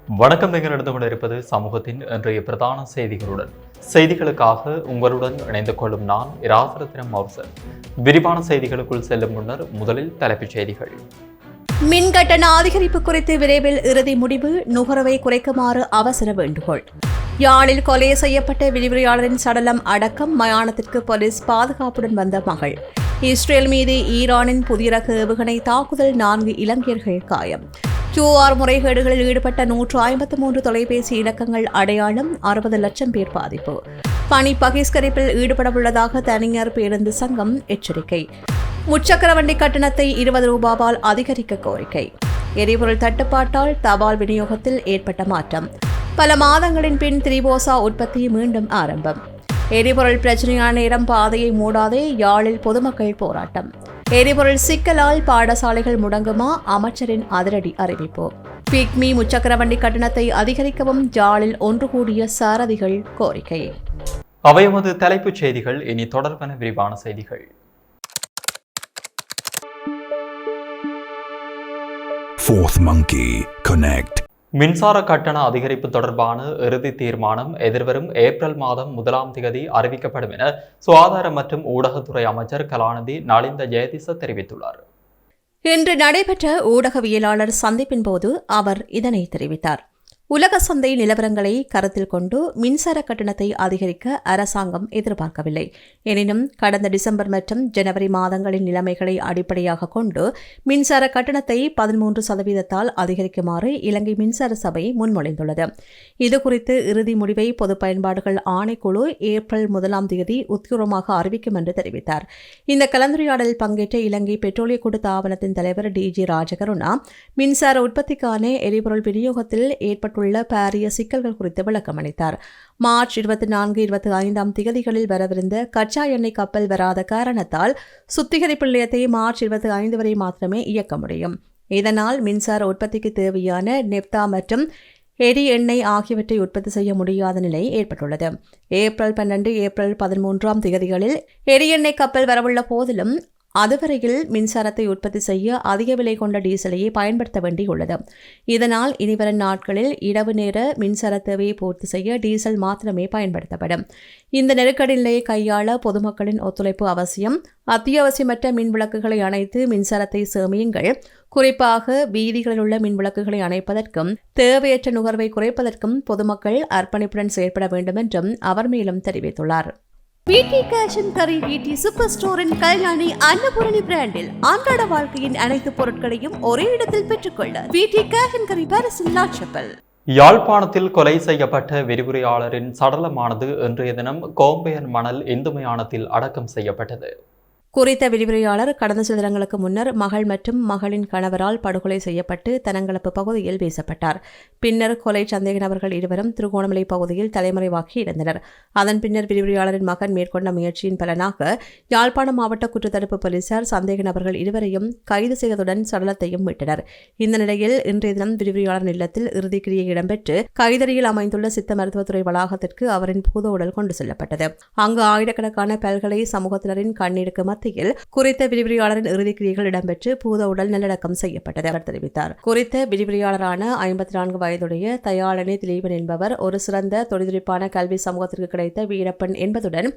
வணக்கம். நீங்கள் நடந்து கொண்டிருப்பது சமூகத்தின் இன்றைய பிரதான செய்திகளுடன். செய்திகளுக்காக உங்களுடன் இணைந்து கொள்ளும் நான் இராசரத்தினம் மௌசன். விரிவான செய்திகளுக்குள் செல்லும் முன்னர் முதலில் தலைப்புச் செய்திகள். மின் கட்டண அதிகரிப்பு குறித்து விரைவில் இறுதி முடிவு, நுகர்வை குறைக்குமாறு அவசர வேண்டுகோள். யாழில் கொலை செய்யப்பட்ட விரிவுரையாளரின் சடலம் அடக்கம், மயானத்திற்கு போலீஸ் பாதுகாப்புடன் வந்த மகள். இஸ்ரேல் மீது ஈரானின் புதிய ரக ஏவுகணை தாக்குதல், 4 இலங்கையர்கள் காயம். QR முறைகேடுகளில் ஈடுபட்ட 153 தொலைபேசி இலக்கங்கள் அடையாளம், 60 லட்சம் பேர் பாதிப்பு. பணி பகிஷ்கரிப்பில் ஈடுபடவுள்ளதாக தனியார் பேருந்து சங்கம் எச்சரிக்கை. முச்சக்கர வண்டி கட்டணத்தை 20 ரூபாவால் அதிகரிக்க கோரிக்கை. எரிபொருள் தட்டுப்பாட்டால் தபால் விநியோகத்தில் ஏற்பட்ட மாற்றம். பல மாதங்களின் பின் திரிபோசா உற்பத்தி மீண்டும் ஆரம்பம். எரிபொருள் பிரச்சனையான நேரம் பாதையை மூடாதே, யாழில் பொதுமக்கள் போராட்டம். எரிபொருள் சிக்கலால் பாடசாலைகள் முடங்குமா, அமைச்சரின் அதிரடி அறிவிப்பு. பிக்மி முச்சக்கர வண்டி கட்டணத்தை அதிகரிக்கவும் யாழில் ஒன்று கூடிய சாரதிகள் கோரிக்கை. அவையமது தலைப்புச் செய்திகள். இனி தொடர்பான விரிவான செய்திகள். Fourth Monkey Connect. மின்சார கட்டண அதிகரிப்பு தொடர்பான இறுதி தீர்மானம் எதிர்வரும் ஏப்ரல் மாதம் 1ஆம் தேதி அறிவிக்கப்படும் என சுகாதார மற்றும் ஊடகத்துறை அமைச்சர் கலாநிதி நலிந்த ஜெயதிச தெரிவித்துள்ளார். இன்று நடைபெற்ற ஊடகவியலாளர் சந்திப்பின் போது அவர் இதனை தெரிவித்தார். உலக சந்தை நிலவரங்களை கருத்தில் கொண்டு மின்சார கட்டணத்தை அதிகரிக்க அரசாங்கம் எதிர்பார்க்கவில்லை. எனினும் கடந்த டிசம்பர் மற்றும் ஜனவரி மாதங்களின் நிலைமைகளை அடிப்படையாக கொண்டு மின்சார கட்டணத்தை 13% அதிகரிக்குமாறு இலங்கை மின்சார சபை முன்மொழிந்துள்ளது. இதுகுறித்து இறுதி முடிவை பொது பயன்பாடுகள் ஆணைக்குழு ஏப்ரல் 1ஆம் தேதி உத்தியோகமாக அறிவிக்கும் என்று தெரிவித்தார். இந்த கலந்துரையாடலில் பங்கேற்ற இலங்கை பெட்ரோலிய கூட்டுத்தாபனத்தின் தலைவர் DG ராஜகருணா மின்சார உற்பத்திக்கான எரிபொருள் விநியோகத்தில் ஏற்பட்டுள்ள பாரிய சிக்கல்கள் குறித்து விளக்கமளித்தார். மார்ச் 24-25ஆம் தேதிகளில் வரவிருந்த கச்சா எண்ணெய் கப்பல் வராத காரணத்தால் சுத்திகரிப்பு நிலையத்தை மார்ச் 25 வரை மாத்திரமே இயக்க முடியும். இதனால் மின்சார உற்பத்திக்கு தேவையான நெப்தா மற்றும் எரி எண்ணெய் ஆகியவற்றை உற்பத்தி செய்ய முடியாத நிலை ஏற்பட்டுள்ளது. ஏப்ரல் 12, ஏப்ரல் 13ஆம் தேதிகளில் எரி எண்ணெய் கப்பல் வரவுள்ள போதிலும் அதுவரையில் மின்சாரத்தை உற்பத்தி செய்ய அதிக விலை கொண்ட டீசலையே பயன்படுத்த வேண்டியுள்ளது. இதனால் இனிவரும் நாட்களில் இரவு நேர மின்சார தேவையை பூர்த்தி செய்ய டீசல் மாத்திரமே பயன்படுத்தப்படும். இந்த நெருக்கடி நிலையை கையாள பொதுமக்களின் ஒத்துழைப்பு அவசியம். அத்தியாவசியமற்ற மின் விளக்குகளை அணைத்து மின்சாரத்தை சேமியுங்கள். குறிப்பாக வீதிகளில் உள்ள மின் விளக்குகளை அணைப்பதற்கும் தேவையற்ற நுகர்வை குறைப்பதற்கும் பொதுமக்கள் அர்ப்பணிப்புடன் செயற்பட வேண்டும் என்றும் அவர் மேலும் தெரிவித்துள்ளார். VT Cash & Carry VT super ஸ்டோரின் கல்யாணி அன்னபூரணி பிராண்டில் அன்றாட வாழ்க்கையின் அனைத்து பொருட்களையும் ஒரே இடத்தில் பெற்றுக்கொள்ள VT Cash & Carry பாரிஸில் லாட்சப்பல். யாழ்ப்பாணத்தில் கொலை செய்யப்பட்ட விரிவுரையாளரின் சடலமானது இன்றைய தினம் கோம்பையன் மணல் இந்து மயானத்தில் அடக்கம் செய்யப்பட்டது. குறித்த விரிவுரையாளர் கடந்த சில தினங்களுக்கு முன்னர் மகள் மற்றும் மகளின் கணவரால் படுகொலை செய்யப்பட்டு தனங்களப்பு பகுதியில் வீசப்பட்டார். பின்னர் கொலை சந்தேக நபர்கள் இருவரும் திருகோணமலை பகுதியில் தலைமறைவாகி இருந்தனர். அதன் பின்னர் விரிவுரையாளரின் மகன் மேற்கொண்ட முயற்சியின் பலனாக யாழ்ப்பாணம் மாவட்ட குற்றத்தடுப்பு போலீசார் சந்தேக நபர்கள் இருவரையும் கைது செய்ததுடன் சடலத்தையும் மீட்டனர். இந்த நிலையில் இன்றைய தினம் விரிவுரையாளர் இல்லத்தில் இறுதிக்கிரியை இடம்பெற்று கைதறியில் அமைந்துள்ள சித்த மருத்துவத்துறை வளாகத்திற்கு அவரின் பூத உடல் கொண்டு செல்லப்பட்டது. அங்கு ஆயிரக்கணக்கான பல்கலை சமூகத்தினரின் கண்ணீருக்கு குறித்த விரிவுரையாளரின் இறுதிக்கிரியைகள் இடம்பெற்று பூத உடல் நல்லடக்கம் செய்யப்பட்டது அவர் தெரிவித்தார். குறித்த விரிவுரையாளரான 54 வயதுடைய தயாளனி திலீபன் என்பவர் ஒரு சிறந்த தொழில்துறைப்பான கல்வி சமூகத்திற்கு கிடைத்த வீரப்பெண் என்பதுடன்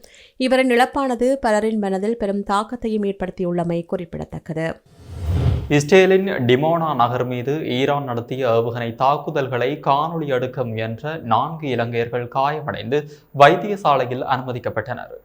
இவரின் இழப்பானது பலரின் மனதில் பெரும் தாக்கத்தையும் ஏற்படுத்தியுள்ளமை குறிப்பிடத்தக்கது. இஸ்ரேலின் டிமோனா நகர் மீது ஈரான் நடத்திய ஏவுகணை தாக்குதல்களை காணொலி எடுக்க முயன்ற 4 இலங்கையர்கள் காயமடைந்து வைத்தியசாலையில் அனுமதிக்கப்பட்டனர்.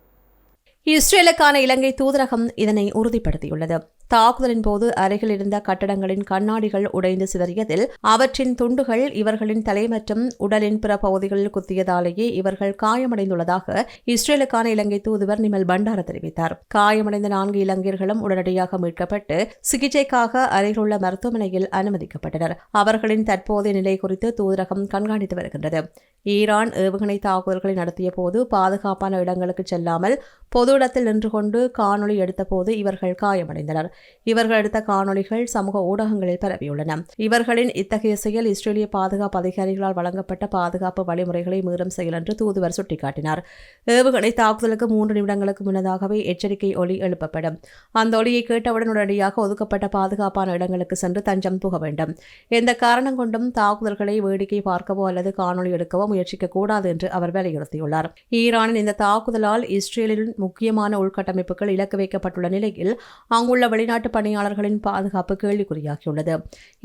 இஸ்ரேலுக்கான இலங்கை தூதரகம் இதனை உறுதிப்படுத்தியுள்ளது. தாக்குதலின் போது அருகில் இருந்த கட்டடங்களின் கண்ணாடிகள் உடைந்து சிதறியதில் அவற்றின் துண்டுகள் இவர்களின் தலை மற்றும் உடலின் பிற பகுதிகளில் குத்தியதாலேயே இவர்கள் காயமடைந்துள்ளதாக இஸ்ரேலுக்கான இலங்கை தூதுவர் நிமல் பண்டார தெரிவித்தார். காயமடைந்த 4 இலங்கையர்களும் உடனடியாக மீட்கப்பட்டு சிகிச்சைக்காக அருகிலுள்ள மருத்துவமனையில் அனுமதிக்கப்பட்டனர். அவர்களின் தற்போதைய நிலை குறித்து தூதரகம் கண்காணித்து வருகின்றது. ஈரான் ஏவுகணை தாக்குதல்களை நடத்திய போது பாதுகாப்பான இடங்களுக்கு செல்லாமல் பொது இடத்தில் நின்று கொண்டு காணொலி எடுத்தபோது இவர்கள் காயமடைந்தனர். இவர்கள் எடுத்த காணொலிகள் சமூக ஊடகங்களில் பரவியுள்ளன. இவர்களின் இத்தகைய செயல் இஸ்ரேலிய பாதுகாப்பு அதிகாரிகளால் வழங்கப்பட்ட பாதுகாப்பு வழிமுறைகளை மீறும் செயல் என்று தூதுவர் சுட்டிக்காட்டினார். ஏவுகணை தாக்குதலுக்கு 3 நிமிடங்களுக்கு முன்னதாகவே எச்சரிக்கை ஒலி எழுப்பப்படும். அந்த ஒலியை கேட்டவுடன் உடனடியாக ஒதுக்கப்பட்ட பாதுகாப்பான இடங்களுக்கு சென்று தஞ்சம் புக வேண்டும். எந்த காரணம் கொண்டும் தாக்குதல்களை வேடிக்கை பார்க்கவோ அல்லது காணொலி எடுக்கவோ முயற்சிக்கக்கூடாது என்று அவர் வலியுறுத்தியுள்ளார். ஈரானின் இந்த தாக்குதலால் இஸ்ரேலின் முக்கியமான உள்கட்டமைப்புகள் இலக்கு வைக்கப்பட்டுள்ள நிலையில் அங்குள்ள வெளிநாட்டு பணியாளர்களின் பாதுகாப்பு கேள்விக்குறியாகியுள்ளது.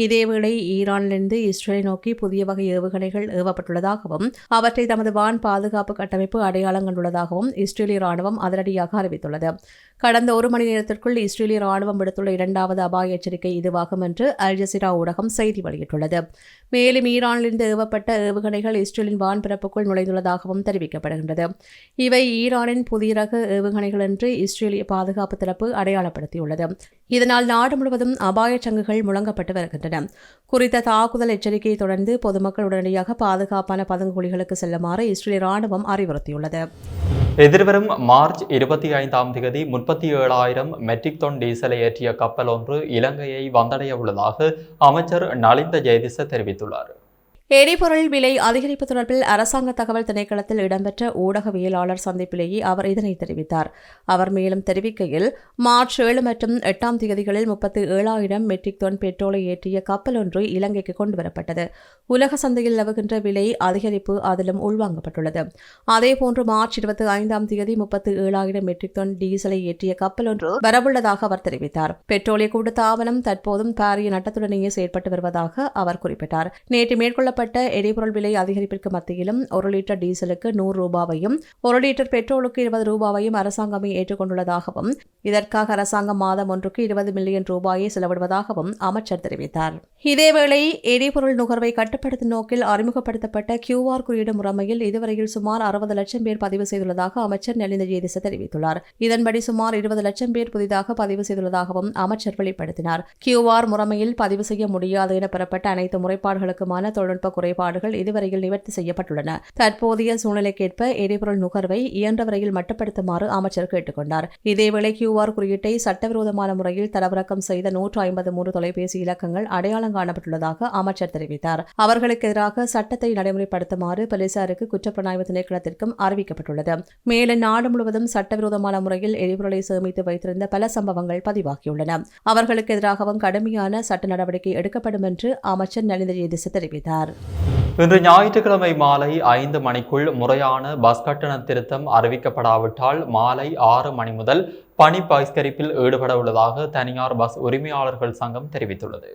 இதேவேளை ஈரானிலிருந்து இஸ்ரேலை நோக்கி புதிய வகை ஏவுகணைகள் ஏவப்பட்டுள்ளதாகவும் அவற்றை தமது வான் பாதுகாப்பு கட்டமைப்பு அடையாளம் கண்டுள்ளதாகவும் இஸ்ரேலிய ராணுவம் அதிரடியாக அறிவித்துள்ளது. கடந்த 1 மணி நேரத்திற்குள் இஸ்ரேலிய ராணுவம் விடுத்துள்ள 2வது அபாய எச்சரிக்கை இதுவாகும் என்று அல் ஜசீரா ஊடகம் செய்தி வெளியிட்டுள்ளது. மேலும் ஈரானிலிருந்து ஏவப்பட்ட ஏவுகணைகள் இஸ்ரேலின் வான்பரப்புக்குள் நுழைந்துள்ளதாகவும் தெரிவிக்கப்படுகின்றது. இவை ஈரானின் புதிய ரக ஏவுகணைகள் என்று இஸ்ரேலிய பாதுகாப்பு தரப்பு அடையாளப்படுத்தியுள்ளது. இதனால் நாடு முழுவதும் அபாய சங்குகள் முழங்கப்பட்டு வருகின்றன. குறித்த தாக்குதல் எச்சரிக்கையை தொடர்ந்து பொதுமக்கள் உடனடியாக பாதுகாப்பான பதுங்குகுழிகளுக்கு செல்லுமாறு இஸ்ரேலிய ராணுவம் அறிவுறுத்தியுள்ளது. எதிர்வரும் மார்ச் 25ஆம் தேதி 37,000 மெட்ரிக் டன் டீசலை ஏற்றிய கப்பல் ஒன்று இலங்கையை வந்தடைய உள்ளதாக அமைச்சர் நலிந்த ஜெயதிச தெரிவித்துள்ளார். எரிபொருள் விலை அதிகரிப்பு தொடர்பில் அரசாங்க தகவல் திணைக்களத்தில் இடம்பெற்ற ஊடகவியலாளர் சந்திப்பிலேயே அவர் இதனை தெரிவித்தார். அவர் மேலும் தெரிவிக்கையில், மார்ச் 7 மற்றும் 8ஆம் தேதிகளில் 37,000 மெட்ரிக் டன் பெட்ரோலை ஏற்றிய கப்பல் ஒன்று இலங்கைக்கு கொண்டுவரப்பட்டது. உலக சந்தையில் நிலவுகின்ற விலை அதிகரிப்பு அதிலும் உள்வாங்கப்பட்டுள்ளது. அதேபோன்று மார்ச் 25ஆம் தேதி 37,000 மெட்ரிக் டன் டீசலை ஏற்றிய கப்பல் ஒன்று வரவுள்ளதாக அவர் தெரிவித்தார். பெட்ரோலிய கூட்டுத்தாபனம் தற்போதும் பாரிய நட்டத்துடனேயே செயற்பட்டு வருவதாக அவர் குறிப்பிட்டார். நேற்று மேற்கொள்ள எரிபொருள் விலை அதிகரிப்பிற்கு மத்தியிலும் 1 லிட்டர் டீசலுக்கு 100 ரூபாவையும் 1 லிட்டர் பெட்ரோலுக்கு 20 ரூபாவையும் அரசாங்கமே ஏற்றுக்கொண்டுள்ளதாகவும் இதற்காக அரசாங்கம் மாதம் ஒன்றுக்கு 20 மில்லியன் ரூபாயை செலவிடுவதாகவும் அமைச்சர் தெரிவித்தார். இதேவேளை எரிபொருள் நுகர்வை கட்டுப்படுத்தும் நோக்கில் அறிமுகப்படுத்தப்பட்ட QR குறியீடு முறைமையில் இதுவரையில் சுமார் 60 லட்சம் பேர் பதிவு செய்துள்ளதாக அமைச்சர் நலிந்த ஜெயதிச தெரிவித்துள்ளார். இதன்படி சுமார் 20 லட்சம் பேர் புதிதாக பதிவு செய்துள்ளதாகவும் அமைச்சர் வெளிப்படுத்தினார். QR முறைமையில் பதிவு செய்ய முடியாது என பெறப்பட்ட அனைத்து முறைப்பாடுகளுக்குமான தொழில்நுட்ப குறைபாடுகள் இதுவரையில் நிவர்த்தி செய்யப்பட்டுள்ளன. தற்போதைய சூழ்நிலைக்கேற்ப எரிபொருள் நுகர்வை இயன்ற வரையில் மட்டுப்படுத்துமாறு அமைச்சர் கேட்டுக் கொண்டார். இதேவேளை QR குறியீட்டை சட்டவிரோதமான முறையில் தரவிறக்கம் செய்த 153 தொலைபேசி இலக்கங்கள் அடையாளம் காணப்பட்டுள்ளதாக அமைச்சர் தெரிவித்தார். அவர்களுக்கு எதிராக சட்டத்தை நடைமுறைப்படுத்துமாறு போலீசாருக்கு குற்றப்புலனாய்வு திணைக்களத்திற்கும் அறிவிக்கப்பட்டுள்ளது. மேலும் நாடு முழுவதும் சட்டவிரோதமான முறையில் எரிபொருளை சேமித்து வைத்திருந்த பல சம்பவங்கள் பதிவாகியுள்ளன. அவர்களுக்கு எதிராகவும் கடுமையான சட்ட நடவடிக்கை எடுக்கப்படும் என்று அமைச்சர் நலிந்த ஜெயதிச தெரிவித்தார். இன்று ஞாயிற்றுக்கிழமை மாலை 5 மணிக்குள் முறையான பஸ் கட்டண திருத்தம் அறிவிக்கப்படாவிட்டால் மாலை 6 மணி முதல் பணி பகிஷ்கரிப்பில் ஈடுபட உள்ளதாக தனியார் பஸ் உரிமையாளர்கள் சங்கம் தெரிவித்துள்ளது.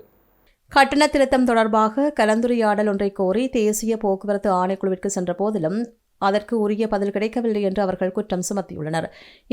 கட்டண திருத்தம் தொடர்பாக கலந்துரையாடல் ஒன்றை கோரி தேசிய போக்குவரத்து ஆணைக்குழுவிற்கு சென்ற போதிலும் அதற்கு உரிய பதில் கிடைக்கவில்லை என்று அவர்கள் குற்றம் சுமத்தியுள்ளனர்.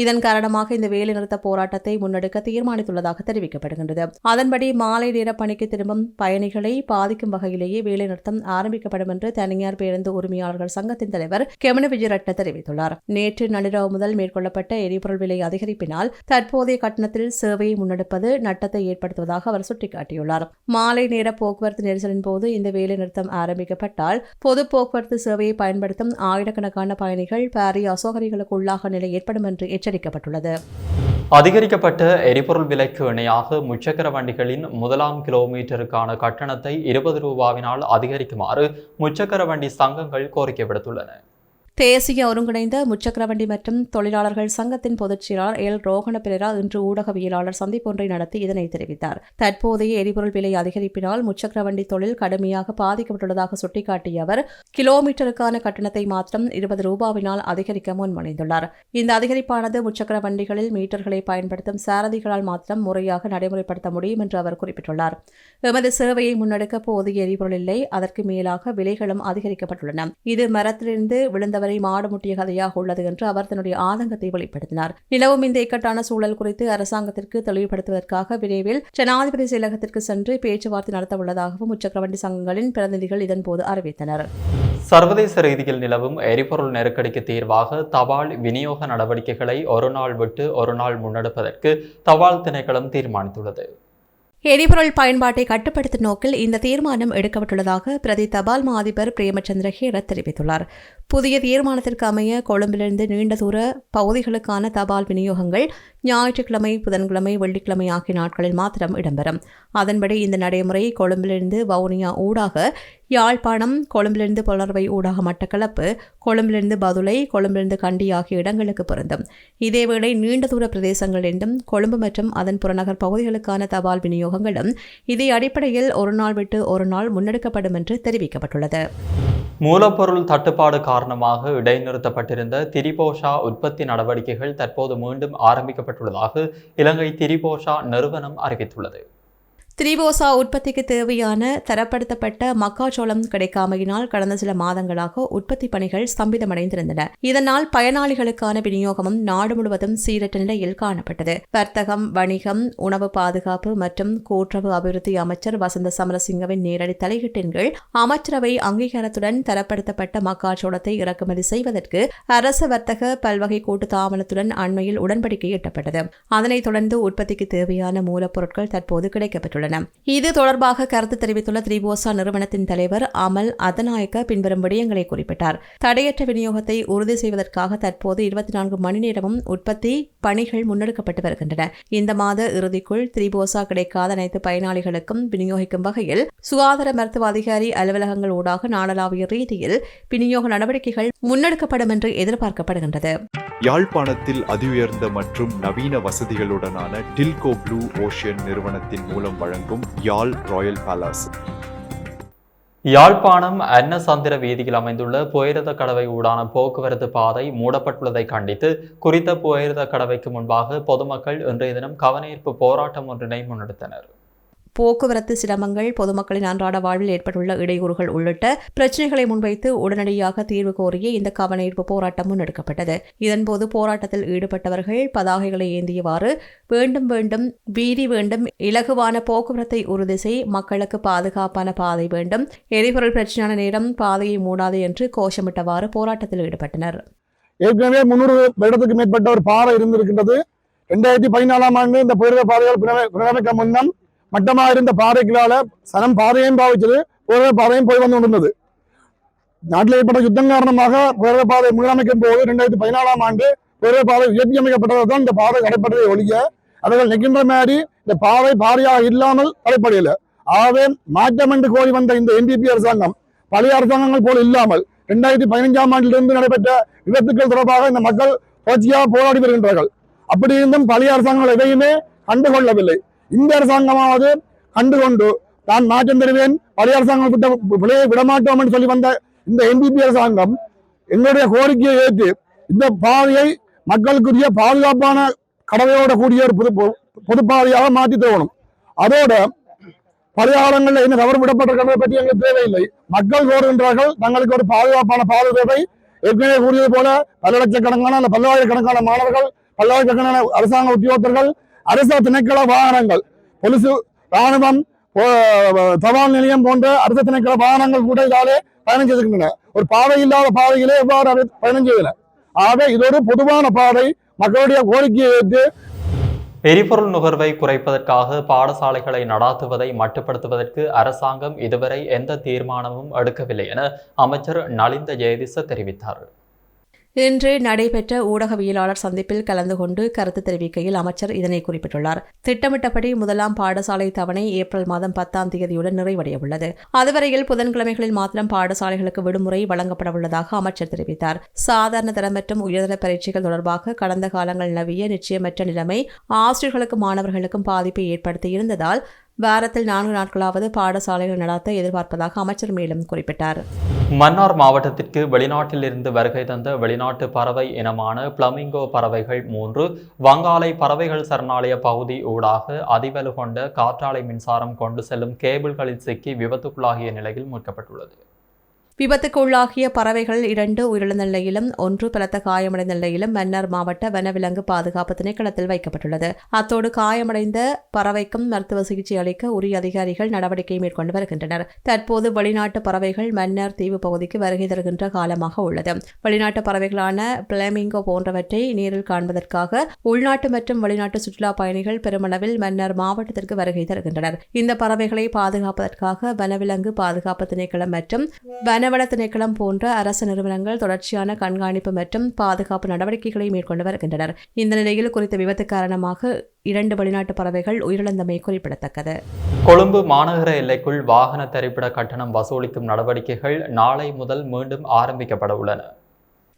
இதன் காரணமாக இந்த வேலைநிறுத்த போராட்டத்தை முன்னெடுக்க தீர்மானித்துள்ளதாக தெரிவிக்கப்படுகின்றது. அதன்படி மாலை நேர பணிக்கு திரும்பும் பயணிகளை பாதிக்கும் வகையிலேயே வேலைநிறுத்தம் ஆரம்பிக்கப்படும் என்று தனியார் பேருந்து உரிமையாளர்கள் சங்கத்தின் தலைவர் கெமன விஜயரட்ன தெரிவித்துள்ளார். நேற்று நள்ளிரவு முதல் மேற்கொள்ளப்பட்ட எரிபொருள் விலை அதிகரிப்பினால் தற்போதைய கட்டணத்தில் சேவையை முன்னெடுப்பது நட்டத்தை ஏற்படுத்துவதாக அவர் சுட்டிக்காட்டியுள்ளார். மாலை நேர போக்குவரத்து நெரிசலின் போது இந்த வேலைநிறுத்தம் ஆரம்பிக்கப்பட்டால் பொது போக்குவரத்து சேவையை பயன்படுத்தும் ஆயிரக்கணக்கான பயணிகள் பாரிய அசௌகரியங்களுக்கு உள்ளாக நிலை ஏற்படும் என்று எச்சரிக்கப்பட்டுள்ளது. அதிகரிக்கப்பட்ட எரிபொருள் விலைக்கு இணையாக முச்சக்கர வண்டிகளின் முதலாம் கிலோமீட்டருக்கான கட்டணத்தை 20 ரூபாவினால் அதிகரிக்குமாறு முச்சக்கர வண்டி சங்கங்கள் கோரிக்கை விடுத்துள்ளன. தேசிய ஒருங்கிணைந்த முச்சக்கரவண்டி மற்றும் தொழிலாளர்கள் சங்கத்தின் பொதுச் செயலாளர் எல் ரோஹண பெரேரா இன்று ஊடகவியலாளர் சந்திப்பொன்றை நடத்தி இதனை தெரிவித்தார். தற்போதைய எரிபொருள் விலை அதிகரிப்பினால் முச்சக்கரவண்டி தொழில் கடுமையாக பாதிக்கப்பட்டுள்ளதாக சுட்டிக்காட்டிய அவர் கிலோமீட்டருக்கான கட்டணத்தை மாத்திரம் 20 ரூபாவினால் அதிகரிக்க முன்மொழிந்துள்ளார். இந்த அதிகரிப்பானது முச்சக்கர வண்டிகளில் மீட்டர்களை பயன்படுத்தும் சாரதிகளால் மாத்திரம் முறையாக நடைமுறைப்படுத்த முடியும் என்று அவர் குறிப்பிட்டுள்ளார். எமது சேவையை முன்னெடுக்க போதிய எரிபொருள் இல்லை, அதற்கு மேலாக விலைகளும் அதிகரிக்கப்பட்டுள்ளன. இது மரத்திலிருந்து விழுந்தவர் மாடு முட்டிய கதையாக உள்ளது என்று அவர் தன்னுடைய ஆதங்கத்தை வெளிப்படுத்தினார். நிலவும் இந்த இக்கட்டான சூழல் குறித்து அரசாங்கத்திற்கு தெளிவுபடுத்துவதற்காக விரைவில் ஜனாதிபதி செயலகத்திற்கு சென்று பேச்சுவார்த்தை நடத்த உள்ளதாகவும் முச்சக்கரவண்டி சங்கங்களின் பிரதிநிதிகள் இதன்போது அறிவித்தனர். சர்வதேச ரீதியில் நிலவும் எரிபொருள் நெருக்கடிக்கு தீர்வாக தபால் விநியோக நடவடிக்கைகளை ஒரு நாள் விட்டு ஒரு நாள் முன்னெடுப்பதற்கு தபால் திணைக்களம் தீர்மானித்துள்ளது. எரிபொருள் பயன்பாட்டை கட்டுப்படுத்தும் நோக்கில் இந்த தீர்மானம் எடுக்கப்பட்டுள்ளதாக பிரதி தபால் மா அதிபர் பிரேமச்சந்திர ஹேரத் தெரிவித்துள்ளார். புதிய தீர்மானத்திற்கு அமைய கொழும்பிலிருந்து நீண்ட தூர பகுதிகளுக்கான தபால் விநியோகங்கள் ஞாயிற்றுக்கிழமை, புதன்கிழமை, வெள்ளிக்கிழமை ஆகிய நாட்களில் மாத்திரம் இடம்பெறும். அதன்படி இந்த நடைமுறை கொழும்பிலிருந்து வவுனியா ஊடாக யாழ்ப்பாணம், கொழும்பிலிருந்து புலனறுவை ஊடாக மட்டக்களப்பு, கொழும்பிலிருந்து பதுளை, கொழும்பிலிருந்து கண்டி ஆகிய இடங்களுக்கு பொருந்தும். இதேவேளை நீண்ட தூர பிரதேசங்களிலும் கொழும்பு மற்றும் அதன் புறநகர் பகுதிகளுக்கான தபால் விநியோகங்களும் இதே அடிப்படையில் ஒரு நாள் விட்டு ஒரு நாள் முன்னெடுக்கப்படும் என்று தெரிவிக்கப்பட்டுள்ளது. மூலப்பொருள் தட்டுப்பாடு காரணமாக இடைநிறுத்தப்பட்டிருந்த திரிபோஷா உற்பத்தி நடவடிக்கைகள் தற்போது மீண்டும் ஆரம்பிக்கப்பட்டுள்ளதாக இலங்கை திரிபோஷா நிறுவனம் அறிவித்துள்ளது. திரிபோசா உற்பத்திக்கு தேவையான தரப்படுத்தப்பட்ட மக்காச்சோளம் கிடைக்காமையினால் கடந்த சில மாதங்களாக உற்பத்தி பணிகள் ஸ்தம்பிதமடைந்திருந்தன. இதனால் பயனாளிகளுக்கான விநியோகமும் நாடு முழுவதும் சீரற்ற நிலையில் காணப்பட்டது. வர்த்தகம், வணிகம், உணவு பாதுகாப்பு மற்றும் கூட்டுறவு அபிவிருத்தி அமைச்சர் வசந்த சமரசிங்கவின் நேரடி தலையீட்டின் கீழ் அமைச்சரவை அங்கீகாரத்துடன் தரப்படுத்தப்பட்ட மக்காச்சோளத்தை இறக்குமதி செய்வதற்கு அரச வர்த்தக பல்வகை கூட்டு தாமனத்துடன் அண்மையில் உடன்படிக்கை எட்டப்பட்டது. அதனைத் தொடர்ந்து உற்பத்திக்கு தேவையான மூலப்பொருட்கள் தற்போது கிடைக்கப்பட்டுள்ளன. இது தொடர்பாக கருத்து தெரிவித்துள்ள திரிபோசா நிறுவனத்தின் தலைவர் அமல் அதநாயக்க பின்வரும் விடயங்களை குறிப்பிட்டார். தடையற்ற விநியோகத்தை உறுதி செய்வதற்காக தற்போது 24 மணி நேரமும் உற்பத்தி பணிகள் முன்னெடுக்கப்பட்டு வருகின்றன. இந்த மாத இறுதிக்குள் திரிபோசா கிடைக்காத அனைத்து பயனாளிகளுக்கும் விநியோகிக்கும் வகையில் சுகாதார மருத்துவ அதிகாரி அலுவலகங்கள் ஊடாக நாடளாவிய ரீதியில் விநியோக நடவடிக்கைகள் முன்னெடுக்கப்படும் என்று எதிர்பார்க்கப்படுகின்றது. யாழ்ப்பாணத்தில் அதிஉயர்ந்த மற்றும் நவீன வசதிகளுடனான டில்கோ ப்ளூ ஓஷன் நிறுவனத்தின் மூலம் வழங்கும் யாழ் ராயல் பேலஸ். யாழ்ப்பாணம் அன்னசந்திர வீதியில் அமைந்துள்ள புயரத கடவை ஊடான போக்குவரத்து பாதை மூடப்பட்டுள்ளதை கண்டித்து குறித்த புயரத கடவைக்கு முன்பாக பொதுமக்கள் இன்றைய தினம் கவனஈர்ப்பு போராட்டம் ஒன்றினை முன்னெடுத்தனர். போக்குவரத்து சிரமங்கள், பொதுமக்களின் அன்றாட வாழ்வில் ஏற்பட்டுள்ள இடையூறுகள் உள்ளிட்ட பிரச்சினைகளை முன்வைத்து உடனடியாக தீர்வு கோரிய இந்த கவனஈர்ப்பு போராட்டம் முன்னெடுக்கப்பட்டது. இதன்போது போராட்டத்தில் ஈடுபட்டவர்கள் பதாகைகளை ஏந்தியவாறு வேண்டும் வேண்டும், வீதி வேண்டும், இலகுவான போக்குவரத்தை உறுதி செய், மக்களுக்கு பாதுகாப்பான பாதை வேண்டும், எரிபொருள் பிரச்சனையான நேரம் பாதையை மூடாது என்று கோஷமிட்டவாறு போராட்டத்தில் ஈடுபட்டனர். ஏற்கனவே 300 வருடத்துக்கு மேற்பட்ட ஒரு பாதை இருந்திருக்கின்றது. 2014ஆம் ஆண்டு இந்த புயல் பாதைகள் புனரமைக்க முன்னம் மட்டமாக இருந்த பாதைகளால சனம் பாதையும் பாவிச்சது, புயல் பாதையும் போய் வந்து கொண்டிருந்தது. நாட்டில் ஏற்பட்ட யுத்தம் காரணமாக புயல் பாதை முன்னமைக்கும் போது 2014ஆம் ஆண்டு புயல் பாதை உயர்த்தி அமைக்கப்பட்டதுதான் இந்த பாதை தடைப்பட்டதை ஒழிய அவர்கள் நிற்கின்ற மாதிரி இந்த பாதை பாதையாக இல்லாமல் தடைப்படையில. ஆகவே மாற்றம் என்று கோரி வந்த இந்த NDP அரசாங்கம் பழைய அரசாங்கங்கள் போல இல்லாமல் 2015ஆம் ஆண்டிலிருந்து நடைபெற்ற விபத்துக்கள் தொடர்பாக இந்த மக்கள் தொடர்ச்சியாக போராடி வருகின்றார்கள். அப்படி இருந்தும் பழைய அரசாங்கங்கள் எதையுமே கண்டுகொள்ளவில்லை. இந்த அரசாங்கமாவது கண்டுகொண்டு தான் மாற்றம் தருவேன், பழைய அரசாங்கம் விலையை விடமாட்டோம் என்று சொல்லி வந்த இந்த NDP அரசாங்கம் எங்களுடைய கோரிக்கையை ஏற்று இந்த பாதையை மக்களுக்குரிய பாதுகாப்பான கடவையோட கூடிய ஒரு பொதுப்பாதையாக மாற்றி தரணும். அதோட பழைய காலங்களில் என்ன தவறு விடப்பட்டிருக்கிறதை பற்றி எங்களுக்கு தேவையில்லை. மக்கள் கோருகின்றார்கள் தங்களுக்கு ஒரு பாதுகாப்பான பாதை தேவை. ஏற்கனவே கூறியது போல பல லட்சக்கணக்கான அல்ல பல்லாயிரக்கணக்கான மாணவர்கள், பல்லாயிரக்கணக்கான அரசாங்க உத்தியோகத்தர்கள், அரசு திணைக்கள வாகனங்கள், பொலிசு, ராணுவம், தபால் நிலையம் போன்ற அரசு திணைக்கள வாகனங்கள் கூட இதாலே பயணம் செய்திருக்கின்றன. ஒரு பாதை இல்லாத பாதையிலே எவ்வாறு பயணம் செய்தன? ஆக இது ஒரு பொதுவான பாதை. மக்களுடைய கோரிக்கையை ஏற்று எரிபொருள் நுகர்வை குறைப்பதற்காக பாடசாலைகளை நடாத்துவதை மட்டுப்படுத்துவதற்கு அரசாங்கம் இதுவரை எந்த தீர்மானமும் எடுக்கவில்லை என அமைச்சர் நலிந்த ஜெயதிச தெரிவித்தார். இன்று நடைபெற்ற ஊடகவியலாளர் சந்திப்பில் கலந்து கொண்டு கருத்து தெரிவிக்கையில் அமைச்சர் இதனை குறிப்பிட்டுள்ளார். திட்டமிட்டபடி முதலாம் பாடசாலை தவணை ஏப்ரல் மாதம் 10ஆம் தேதியுடன் நிறைவடைய உள்ளது. அதுவரையில் புதன்கிழமைகளில் மாத்திரம் பாடசாலைகளுக்கு விடுமுறை வழங்கப்பட உள்ளதாக அமைச்சர் தெரிவித்தார். சாதாரண தரம் மற்றும் உயர்தர பரீட்சைகள் தொடர்பாக கடந்த காலங்கள் நிலவிய நிச்சயமற்ற நிலைமை ஆசிரியர்களுக்கும் மாணவர்களுக்கும் பாதிப்பை ஏற்படுத்தி இருந்ததால் வாரத்தில் 4 நாட்களாவது பாடசாலைகள் நடாத்த எதிர்பார்ப்பதாக அமைச்சர் மேலும் குறிப்பிட்டார். மன்னார் மாவட்டத்திற்கு வெளிநாட்டிலிருந்து வருகை தந்த வெளிநாட்டு பறவை இனமான பிளமிங்கோ பறவைகள் 3 வங்காளை பறவைகள் சரணாலய பகுதி ஊடாக அதிவலு கொண்ட காற்றாலை மின்சாரம் கொண்டு செல்லும் கேபிள்களில் சிக்கி விபத்துக்குள்ளாகிய நிலையில் மீட்கப்பட்டுள்ளது. விபத்துக்கு உள்ளாகிய பறவைகள் 2 உயிரிழந்த நிலையிலும் 1 பலத்த காயமடைந்த நிலையிலும் மன்னார் மாவட்ட வனவிலங்கு பாதுகாப்பு திணைக்களத்தில் வைக்கப்பட்டுள்ளது. அத்தோடு காயமடைந்த பறவைக்கும் மருத்துவ சிகிச்சை அளிக்க உரிய அதிகாரிகள் நடவடிக்கை மேற்கொண்டு வருகின்றனர். தற்போது வெளிநாட்டு பறவைகள் மன்னார் தீவு பகுதிக்கு வருகை தருகின்ற காலமாக உள்ளது. வெளிநாட்டு பறவைகளான பிளமிங்கோ போன்றவற்றை நேரில் காண்பதற்காக உள்நாட்டு மற்றும் வெளிநாட்டு சுற்றுலா பயணிகள் பெருமளவில் மன்னார் மாவட்டத்திற்கு வருகை தருகின்றனர். இந்த பறவைகளை பாதுகாப்பதற்காக வனவிலங்கு பாதுகாப்பு திணைக்களம் மற்றும் வனவள திணைக்களம் போன்ற அரசு நிறுவனங்கள் தொடர்ச்சியான கண்காணிப்பு மற்றும் பாதுகாப்பு நடவடிக்கைகளை மேற்கொண்டு வருகின்றனர். இந்த நிலையில் குறித்த விபத்து காரணமாக 2 வெளிநாட்டு பறவைகள் உயிரிழந்தமை குறிப்பிடத்தக்கது. கொழும்பு மாநகர எல்லைக்குள் வாகன தரிப்பிட கட்டணம் வசூலிக்கும் நடவடிக்கைகள் நாளை முதல் மீண்டும் ஆரம்பிக்கப்பட உள்ளன.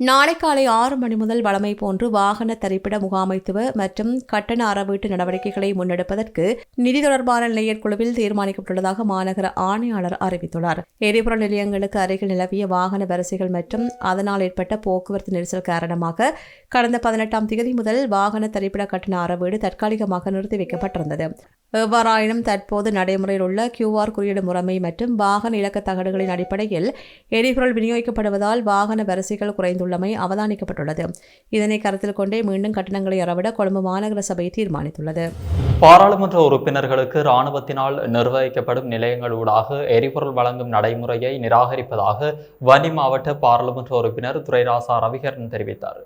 நாளை காலை 6 மணி முதல் வழமை போன்று வாகன தரிப்பிட முகாமைத்துவ மற்றும் கட்டண அறவீட்டு நடவடிக்கைகளை முன்னெடுப்பதற்கு நிதி தொடர்பான நிலையர் குழுவில் தீர்மானிக்கப்பட்டுள்ளதாக மாநகர ஆணையாளர் அறிவித்துள்ளார். எரிபொருள் நிலையங்களுக்கு அருகில் நிலவிய வாகன வரிசைகள் மற்றும் அதனால் ஏற்பட்ட போக்குவரத்து நெரிசல் காரணமாக கடந்த 18ஆம் தேதி முதல் வாகன தரிப்பிட கட்டண அறவீடு தற்காலிகமாக நிறுத்தி வைக்கப்பட்டிருந்தது. எவ்வாறாயினும் தற்போது நடைமுறையில் உள்ள QR குறியீடு முறைமை மற்றும் வாகன இலக்க தகடுகளின் அடிப்படையில் எரிபொருள் விநியோகிக்கப்படுவதால் வாகன வரிசைகள் குறைந்துள்ளமை அவதானிக்கப்பட்டுள்ளது. இதனை கருத்தில் கொண்டே மீண்டும் கட்டணங்களை அறவிட கொழும்பு மாநகர சபை தீர்மானித்துள்ளது. பாராளுமன்ற உறுப்பினர்களுக்கு இராணுவத்தினால் நிர்வகிக்கப்படும் நிலையங்களூடாக எரிபொருள் வழங்கும் நடைமுறையை நிராகரிப்பதாக வன்னி மாவட்ட பாராளுமன்ற உறுப்பினர் துரைராசா ரவிகரன் தெரிவித்தார்.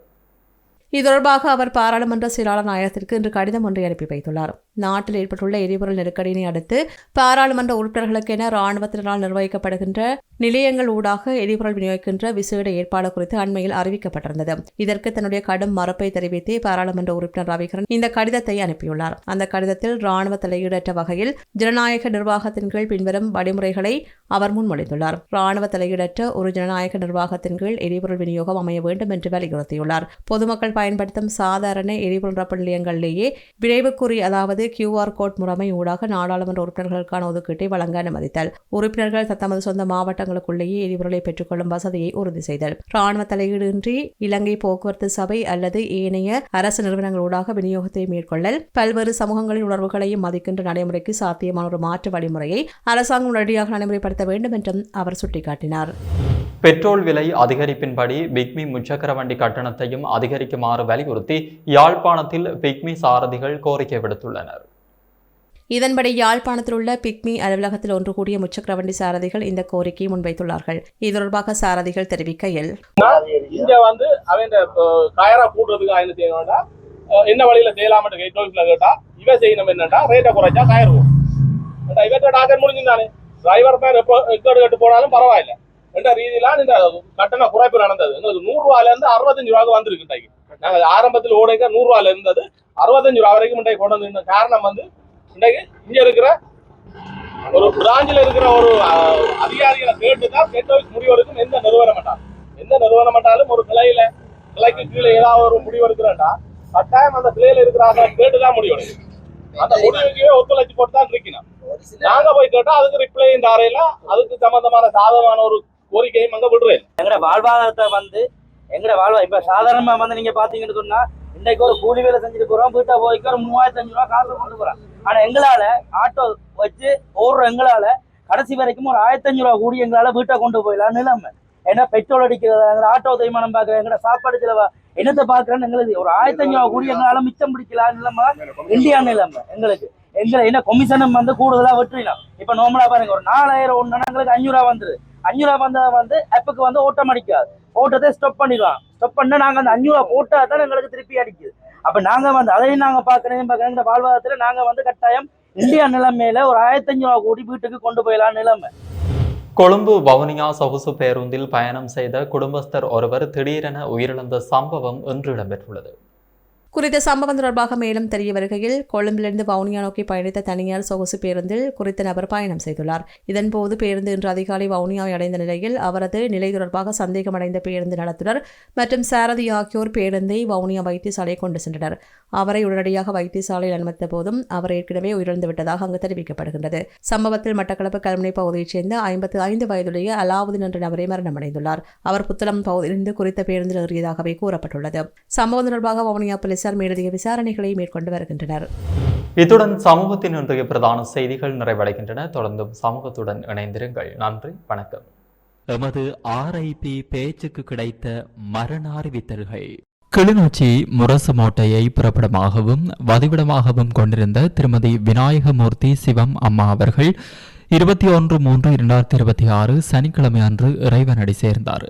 இது தொடர்பாக அவர் பாராளுமன்ற செயலாளர் நாயகத்திற்கு இன்று கடிதம் ஒன்றை அனுப்பி வைத்துள்ளார். நாட்டில் ஏற்பட்டுள்ள எரிபொருள் நெருக்கடியினை அடுத்து பாராளுமன்ற உறுப்பினர்களுக்கென இராணுவத்தினரால் நிர்வகிக்கப்படுகின்ற நிலையங்கள் ஊடாக எரிபொருள் விநியோகிக்கின்ற விசேட ஏற்பாடு குறித்து அண்மையில் அறிவிக்கப்பட்டிருந்தது. இதற்கு தன்னுடைய கடும் மறுப்பை தெரிவித்து பாராளுமன்ற உறுப்பினர் ரவிகரன் இந்த கடிதத்தை அனுப்பியுள்ளார். அந்த கடிதத்தில் இராணுவ தலையீடற்ற வகையில் ஜனநாயக நிர்வாகத்தின் கீழ் பின்வரும் வழிமுறைகளை அவர் முன்மொழிந்துள்ளார். இராணுவ தலையீடற்ற ஒரு ஜனநாயக நிர்வாகத்தின் கீழ் எரிபொருள் விநியோகம் அமைய வேண்டும் என்று வலியுறுத்தியுள்ளார். பொதுமக்கள் பயன்படுத்தும் சாதாரண எரிபொருள் நிரப்பு நிலையங்களிலேயே விரைவுக்குறி அதாவது QR கோட் முறைமை ஊடாக நாடாளுமன்ற உறுப்பினர்களுக்கான ஒதுக்கீட்டை வழங்க அனுமதித்தல், உறுப்பினர்கள் தத்தமது சொந்த மாவட்டங்களுக்குள்ளேயே எரிபொருளை பெற்றுக்கொள்ளும் வசதியை உறுதி செய்தல், இராணுவ தலையீடின்றி இலங்கை போக்குவரத்து சபை அல்லது ஏனைய அரசு நிறுவனங்களூடாக விநியோகத்தை மேற்கொள்ளல், பல்வேறு சமூகங்களின் உணர்வுகளையும் மதிக்கின்ற நடைமுறைக்கு சாத்தியமான ஒரு மாற்று வழிமுறையை அரசாங்கம் உடனடியாக நடைமுறைப்படுத்த வேண்டும் என்றும் அவர் சுட்டிக்காட்டினார். பெட்ரோல் விலை அதிகரிப்பின்படி பிக்மி முச்சக்கர வண்டி கட்டணத்தையும் அதிகரிக்குமாறு வலியுறுத்தி யாழ்ப்பாணத்தில் பிக்மி சாரதிகள் கோரிக்கை விடுத்துள்ளனர். இதன்படி யாழ்ப்பாணத்தில் உள்ள பிக்மி அலுவலகத்தில் ஒன்று கூடிய முச்சக்கர வண்டி சாரதிகள் இந்த கோரிக்கையை முன்வைத்துள்ளார்கள். இது தொடர்பாக சாரதிகள் தெரிவிக்கையில், இங்க அவன் கயரா கூட்டுறதுக்கு என்ன செய்யணும்னா என்ன வழியில செய்யலாம்னு கேட்டா இவ செய்யணும் என்னன்னா ரேட்டை குறைச்சா கயறுவோம். இவற்றை டாக்கெட் முடிஞ்சுதானே டிரைவர் மேன் எப்போ கட்டு போனாலும் பரவாயில்ல என்ற ரீதியிலாம் இந்த கட்டண குறைப்பு நடந்தது. எங்களுக்கு 100 ரூபாயில இருந்து 65 ரூபாய்க்கு வந்திருக்கு. நாங்க ஆரம்பத்தில் ஓடைக்க 100 ரூபாயில இருந்தது 65 ரூபாய் வரைக்கும் இன்றைக்கு கொண்டு வந்து காரணம் இன்றைக்கு இங்க இருக்கிற ஒரு பிராஞ்சில் இருக்கிற ஒரு அதிகாரிகளை கேட்டுதான் முடிவெடுக்கும். எந்த நிறுவனம் என்றாலும் ஒரு கிளைக்கு கீழே ஏதாவது ஒரு முடிவு எடுக்கிறேன்டா கட்டாயம் அந்த கிளையில இருக்கிறாங்க கேட்டுதான் முடிவெடுக்கும். அந்த முடிவுக்கே ஒத்துழைச்சு போட்டு தான் இருக்கணும். நாங்க போய் கேட்டா அதுக்கு ரிப்ளையும் தாரையில அதுக்கு சம்பந்தமான சாதகமான ஒரு கோரிக்கையும் அங்க விடுறேன். எங்கட வாழ்வாதாரத்தை எங்கட இப்ப சாதாரணமா நீங்க பாத்தீங்கன்னு சொன்னா இன்னைக்கு ஒரு கூலி வேலை செஞ்சுட்டு போறோம், வீட்டை போய்க்கு ஒரு 3500 ரூபாய் காசு கொண்டு போறோம். ஆனா எங்களால ஆட்டோ வச்சு ஓடுற எங்களால கடைசி வரைக்கும் ஒரு 1500 ரூபாய் கூடி எங்களால வீட்டை கொண்டு போயிடலாம் நிலைமை. ஏன்னா பெட்ரோல் அடிக்கிறதா எங்களை ஆட்டோ தேய்மானம் பாக்குற எங்கட சாப்பாடு செலவா என்னத்தை பாக்குறேன்னு எங்களுக்கு ஒரு 1500 ரூபாய் கூடி எங்களால மிச்சம் பிடிக்கலாம் நிலைமை இந்தியா நிலைமை. எங்களை என்ன கொமிஷனும் கூடுதலா வெற்றினோம். இப்ப நோமலா பாருங்க ஒரு 4000 ஒண்ணுன்னா எங்களுக்கு 500 ரூபாய் வந்துருது. 500 ரூபாய் வந்தா ஆப்புக்கு ஓட்டம் அடிக்காது, ஓட்டத்தை ஸ்டாப் பண்ணிடுவாங்க. ஸ்டாப் பண்ணா நாங்க அந்த 500 ரூபாய் போட்டா தான் எங்களுக்கு திருப்பி அடிக்குது. அப்ப நாங்க அதையும் நாங்க பாக்குறேன் வாழ்வாதாரத்துல நாங்க கட்டாயம் இந்தியா நிலைமையில ஒரு 1500 ரூபாய் கூடி வீட்டுக்கு கொண்டு போயிடலாம் நிலைமை. கொழும்பு வவுனியா சொகுசு பேருந்தில் பயணம் செய்த குடும்பஸ்தர் ஒருவர் திடீரென உயிரிழந்த சம்பவம் இன்று இடம்பெற்றுள்ளது. குறித்த சம்பவம் தொடர்பாக மேலும் தெரிய வருகையில் கொழும்பிலிருந்து வவுனியா நோக்கி பயணித்த தனியார் சொகுசு பேருந்தில் குறித்த நபர் பயணம் செய்துள்ளார். இதன்போது பேருந்து இன்று அதிகாலை வவுனியாவை அடைந்த நிலையில் அவரது நிலை தொடர்பாக சந்தேகமடைந்த பேருந்து நடத்துனர் மற்றும் சாரதி ஆகியோர் பேருந்தை வவுனியா வைத்தியசாலையை கொண்டு சென்றனர். அவரை உடனடியாக வைத்தியசாலையில் அனுமதித்த போதும் அவர் ஏற்கனவே உயிரிழந்து விட்டதாக அங்கு தெரிவிக்கப்படுகின்றது. சம்பவத்தில் மட்டக்களப்பு கல்முனை பகுதியைச் சேர்ந்த 55 வயதுடைய அலாவுதீன் என்ற நபரை மரணமடைந்துள்ளார். அவர் புத்தளம் பகுதியிலிருந்து குறித்த பேருந்தில் ஏறியதாகவே கூறப்பட்டுள்ளது. சம்பவம் தொடர்பாக வவுனியா போலீசார் மேலதிக விசாரணைகளை மேற்கொண்டு வருகின்றனர். இத்துடன் சமூகத்தின் இன்றைய பிரதான செய்திகள் நிறைவடைகின்றன. தொடர்ந்தும் சமூகத்துடன் இணைந்திருங்கள். நன்றி, வணக்கம். எமது RIP பேச்சுக்கு கிடைத்த மரண அறிவித்தல்கள். கிளிநொச்சி முரசமோட்டையை புறப்படமாகவும் வதிவிடமாகவும் கொண்டிருந்த திருமதி விநாயகமூர்த்தி சிவம் அம்மா அவர்கள் 21/3/2026 சனிக்கிழமை அன்று இறைவனடி சேர்ந்தார்.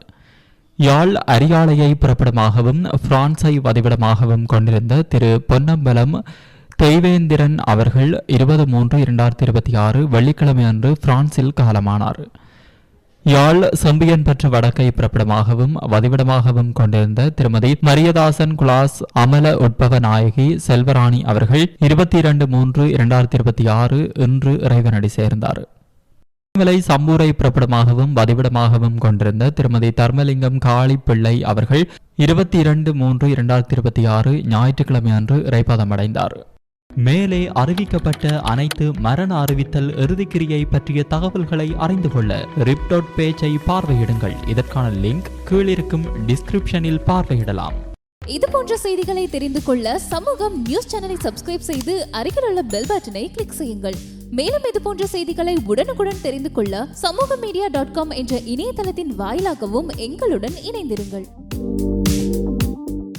யாழ் அரியாலையை புறப்படமாகவும் பிரான்ஸை வதிவிடமாகவும் கொண்டிருந்த திரு பொன்னம்பலம் தெய்வேந்திரன் அவர்கள் 20/3/2026 வெள்ளிக்கிழமை அன்று பிரான்சில் காலமானார். யாழ் செம்பியன் பெற்ற வடக்கை புறப்படமாகவும் வதிவிடமாகவும் கொண்டிருந்த திருமதி மரியதாசன் குலாஸ் அமல உட்பவ நாயகி செல்வராணி அவர்கள் 22/3/2026 இன்று இறைவனடி சேர்ந்தார். சம்பூரை புறப்படமாகவும் வதிவிடமாகவும் கொண்டிருந்த திருமதி தர்மலிங்கம் காளி பிள்ளை அவர்கள் 22/3/2026 ஞாயிற்றுக்கிழமை அன்று இறைப்பதமடைந்தார். மேலே அறிவிக்கப்பட்ட அனைத்து மரண அறிவித்தல் இறுதிக்கிரியை பற்றிய தகவல்களை அறிந்து கொள்ள ரிப் பேஜை பார்வையிடுங்கள். இதற்கான லிங்க் கீழிருக்கும் டிஸ்கிரிப்ஷனில் பார்வையிடலாம். இது போன்ற செய்திகளை தெரிந்து கொள்ள சமூகம் நியூஸ் சேனலை சப்ஸ்கிரைப் செய்து அருகில் உள்ள பெல் பட்டனை கிளிக் செய்யுங்கள். மேலும் இது போன்ற செய்திகளை உடனுக்குடன் தெரிந்து கொள்ள சமூகமீடியா.com என்ற இணையதளத்தின் வாயிலாகவும் எங்களுடன் இணைந்திருங்கள்.